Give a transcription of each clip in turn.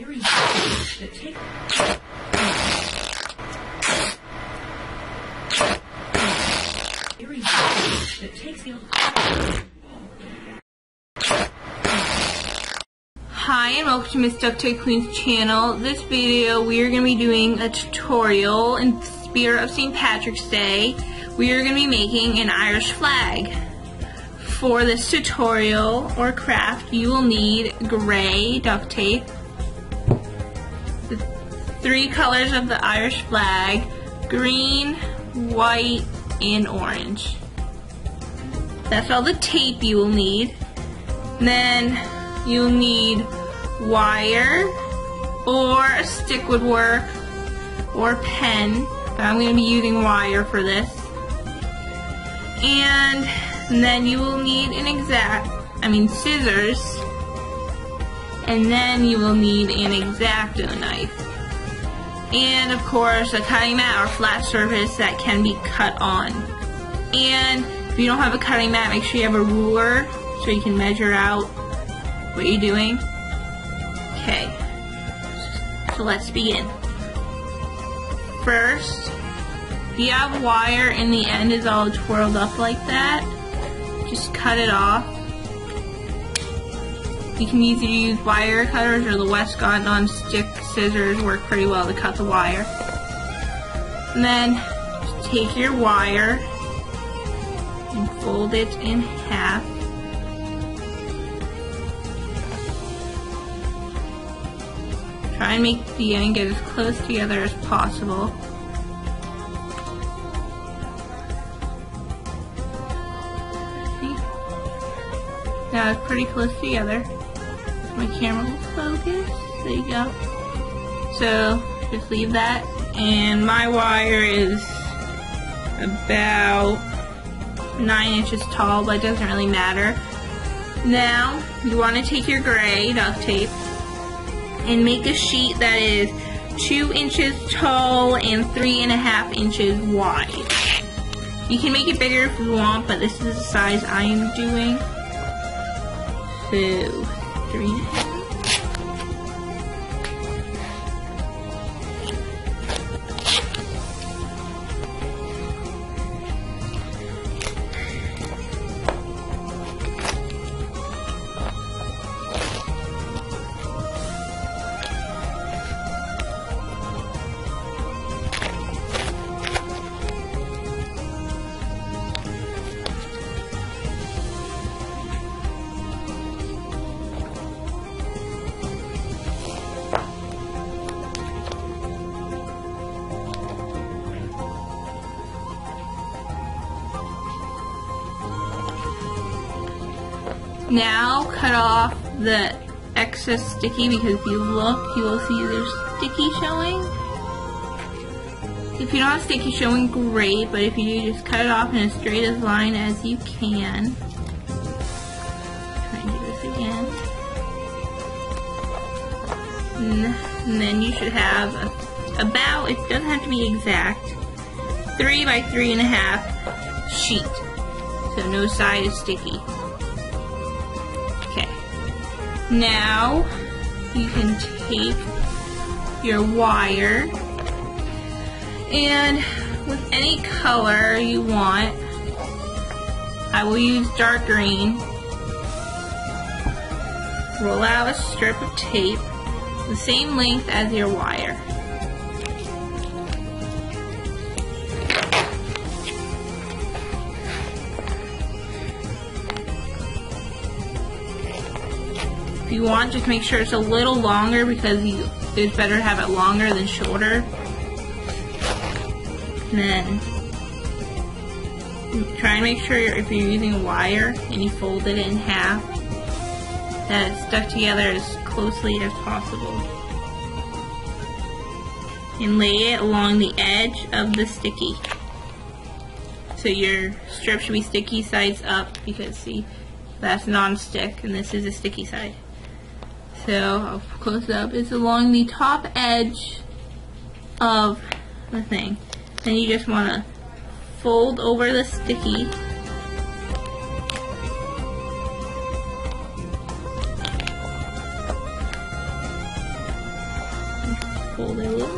Hi and welcome to Miss Duct Tape Queen's channel. This video we are going to be doing a tutorial in the spirit of St. Patrick's Day. We are going to be making an Irish flag. For this tutorial or craft you will need gray duct tape, the 3 colors of the Irish flag, green, white, and orange. That's all the tape you will need. Then you'll need wire, or a stick would work, or pen, but I'm going to be using wire for this. And then you will need scissors, and then you will need an X-Acto knife. And of course a cutting mat or flat surface that can be cut on. And if you don't have a cutting mat, make sure you have a ruler so you can measure out what you're doing. Okay, so let's begin. First, if you have wire and the end is all twirled up like that, just cut it off. You can either use wire cutters or the Westcott non-stick scissors work pretty well to cut the wire. And then just take your wire and fold it in half. Try and make the end get as close together as possible. Now it's pretty close together. My camera will focus. There you go. So just leave that. And my wire is about 9 inches tall, but it doesn't really matter. Now you want to take your gray duct tape and make a sheet that is 2 inches tall and 3.5 inches wide. You can make it bigger if you want, but this is the size I am doing. So 3.5. Now cut off the excess sticky, because if you look, you will see there's sticky showing. If you don't have sticky showing, great, but if you do, just cut it off in as straight a line as you can. Try and do this again. And then you should have about, it doesn't have to be exact, 3 by 3.5 sheet, so no side is sticky. Now you can take your wire and with any color you want, I will use dark green, roll out a strip of tape the same length as your wire. If you want, just make sure it's a little longer, because it's better to have it longer than shorter. And then try and make sure if you're using wire and you fold it in half, that it's stuck together as closely as possible. And lay it along the edge of the sticky. So your strip should be sticky sides up, because see, that's non-stick and this is a sticky side. So I'll close it up. It's along the top edge of the thing. Then you just want to fold over the sticky. fold it a little.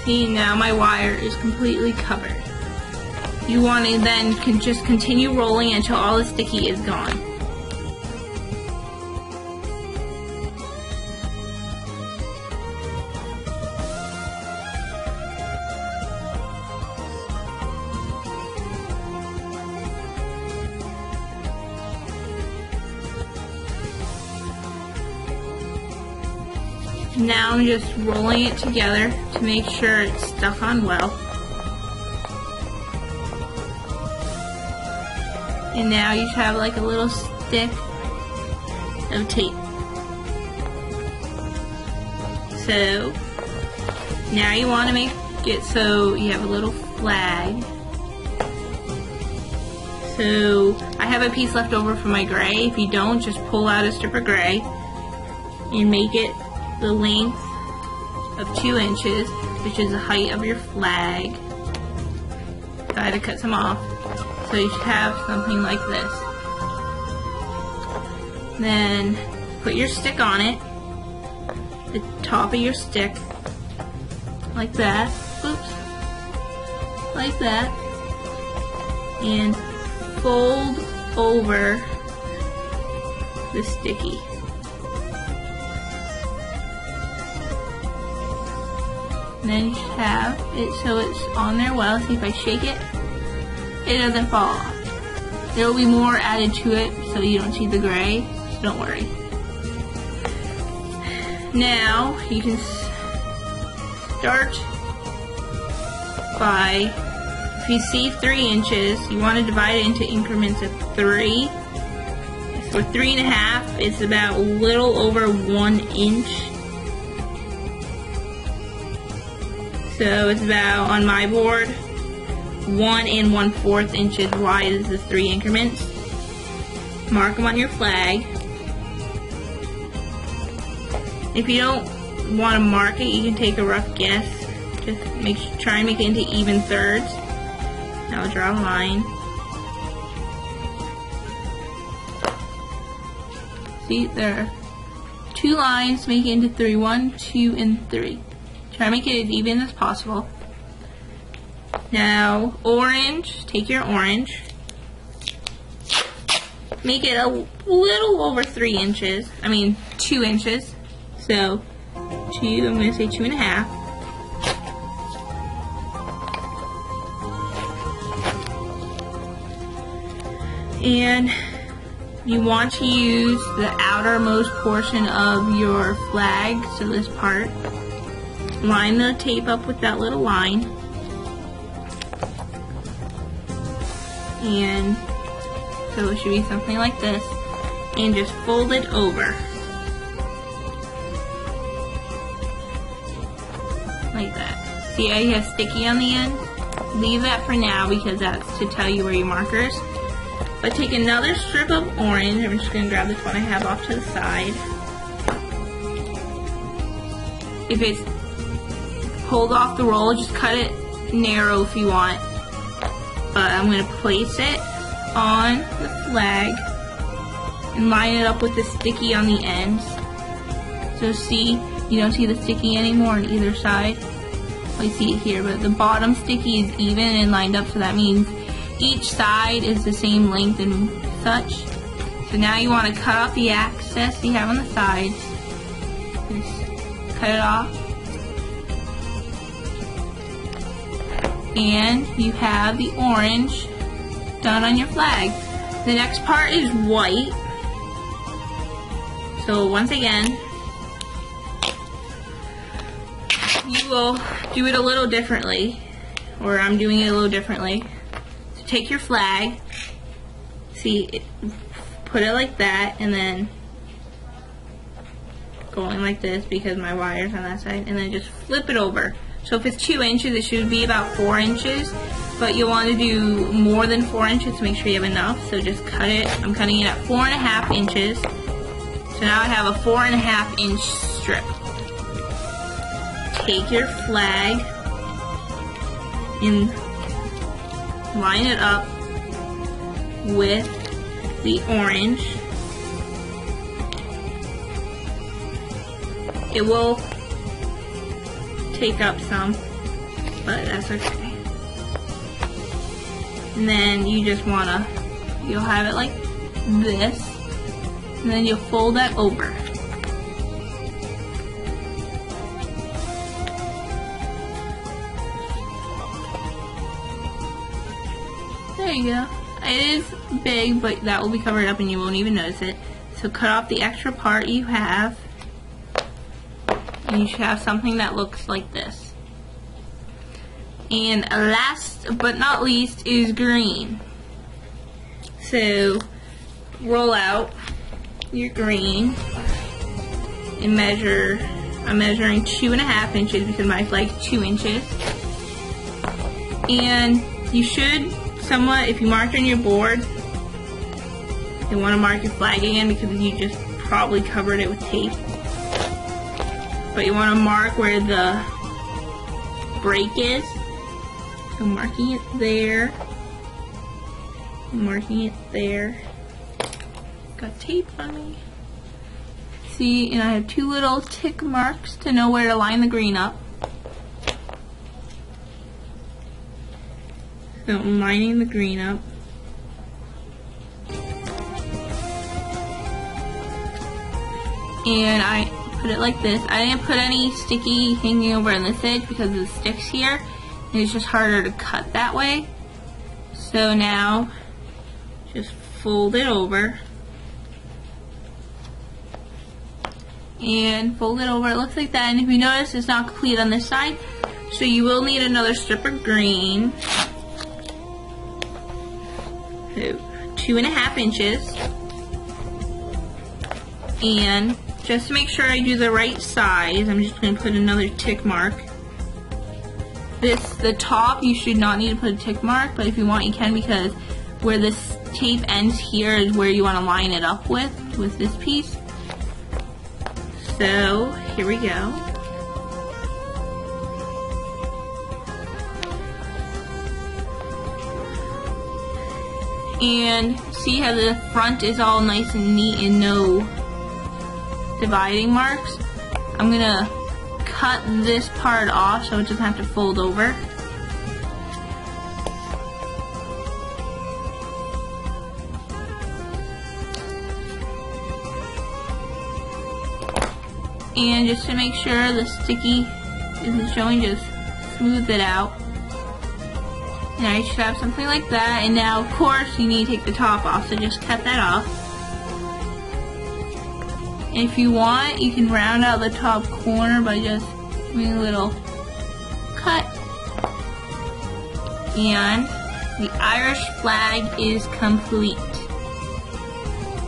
See, now my wire is completely covered. You want to then just continue rolling until all the sticky is gone. Now I'm just rolling it together to make sure it's stuck on well. And now you just have like a little stick of tape. So now you want to make it so you have a little flag. So I have a piece left over from my gray. If you don't, just pull out a strip of gray and make it the length of 2 inches, which is the height of your flag. So I had to cut some off. So you should have something like this. Then put your stick on it, the top of your stick, like that. Oops. Like that. And fold over the sticky. And then you should have it so it's on there well. See, if I shake it, it doesn't fall off. There will be more added to it so you don't see the gray, so don't worry. Now you can start by, if you see 3 inches, you want to divide it into increments of 3. For 3.5, it's about a little over 1 inch. So it's about, on my board, 1 1/4 inches wide is the 3 increments. Mark them on your flag. If you don't want to mark it, you can take a rough guess. Just try and make it into even thirds. Now draw a line. See, there are 2 lines, make it into 3. 1, 2, and 3. Try to make it as even as possible. Now, orange, take your orange. Make it a little over 3 inches. 2 inches. So, I'm going to say 2.5. And you want to use the outermost portion of your flag, so this part. Line the tape up with that little line. And so it should be something like this. And just fold it over. Like that. See how you have sticky on the end? Leave that for now because that's to tell you where your markers. But take another strip of orange. I'm just going to grab this one I have off to the side. If it's pulled off the roll, just cut it narrow if you want. But I'm going to place it on the flag and line it up with the sticky on the ends. So see, you don't see the sticky anymore on either side. I see it here, but the bottom sticky is even and lined up, so that means each side is the same length and such. So now you want to cut off the excess you have on the sides. Just cut it off. And you have the orange done on your flag. The next part is white. So once again, you will do it a little differently, or I'm doing it a little differently. So take your flag, see, put it like that, and then going like this because my wire's on that side, and then just flip it over. So if it's 2 inches, it should be about 4 inches, but you'll want to do more than 4 inches to make sure you have enough. So just cut it. I'm cutting it at 4.5 inches. So now I have a 4.5 inch strip. Take your flag and line it up with the orange. It will take up some, but that's okay. And then you just wanna, you'll have it like this, and then you'll fold that over. There you go. It is big, but that will be covered up and you won't even notice it. So cut off the extra part you have, and you should have something that looks like this. And last but not least is green. So roll out your green and measure. I'm measuring 2.5 inches because my flag's 2 inches. And you should somewhat, if you marked on your board, you want to mark your flag again because you just probably covered it with tape. But you want to mark where the break is. So marking it there. Marking it there. Got tape on me. See, and I have 2 little tick marks to know where to line the green up. So I'm lining the green up. And I put it like this. I didn't put any sticky hanging over on this edge because of the sticks here. And it's just harder to cut that way. So now, just fold it over. And fold it over. It looks like that. And if you notice, it's not complete on this side. So you will need another strip of green. So 2.5 inches. And just to make sure I do the right size, I'm just going to put another tick mark. The top, you should not need to put a tick mark, but if you want, you can, because where this tape ends here is where you want to line it up with this piece. So, here we go. And see how the front is all nice and neat and no dividing marks? I'm gonna cut this part off so it doesn't have to fold over. And just to make sure the sticky isn't showing, just smooth it out. And I should have something like that. And now, of course, you need to take the top off, so just cut that off. And if you want, you can round out the top corner by just doing a little cut. And the Irish flag is complete.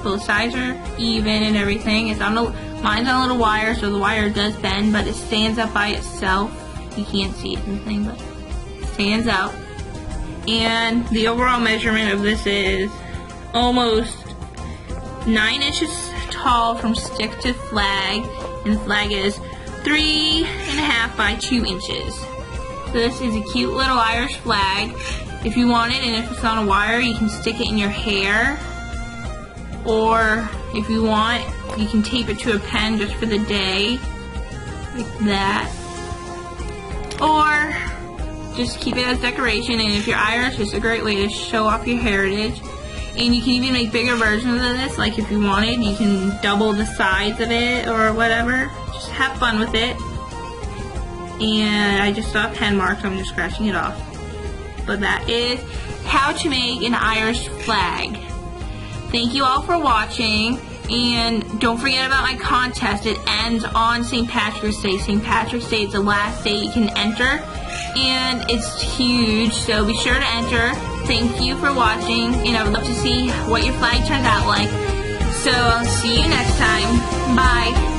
Both sides are even and everything. It's on mine's on a little wire, so the wire does bend, but it stands up by itself. You can't see it in the thing, but it stands out. And the overall measurement of this is almost 9 inches tall from stick to flag, and the flag is 3.5 by 2 inches. So this is a cute little Irish flag. If you want it, and if it's on a wire, you can stick it in your hair, or if you want, you can tape it to a pen just for the day, like that, or just keep it as decoration. And if you're Irish, it's a great way to show off your heritage. And you can even make bigger versions of this, like if you wanted, you can double the size of it or whatever. Just have fun with it. And I just saw a pen mark, so I'm just scratching it off. But that is how to make an Irish flag. Thank you all for watching, and don't forget about my contest. It ends on St. Patrick's Day. St. Patrick's Day is the last day you can enter, and it's huge, so be sure to enter. Thank you for watching, and I would love to see what your flag turns out like. So I'll see you next time. Bye.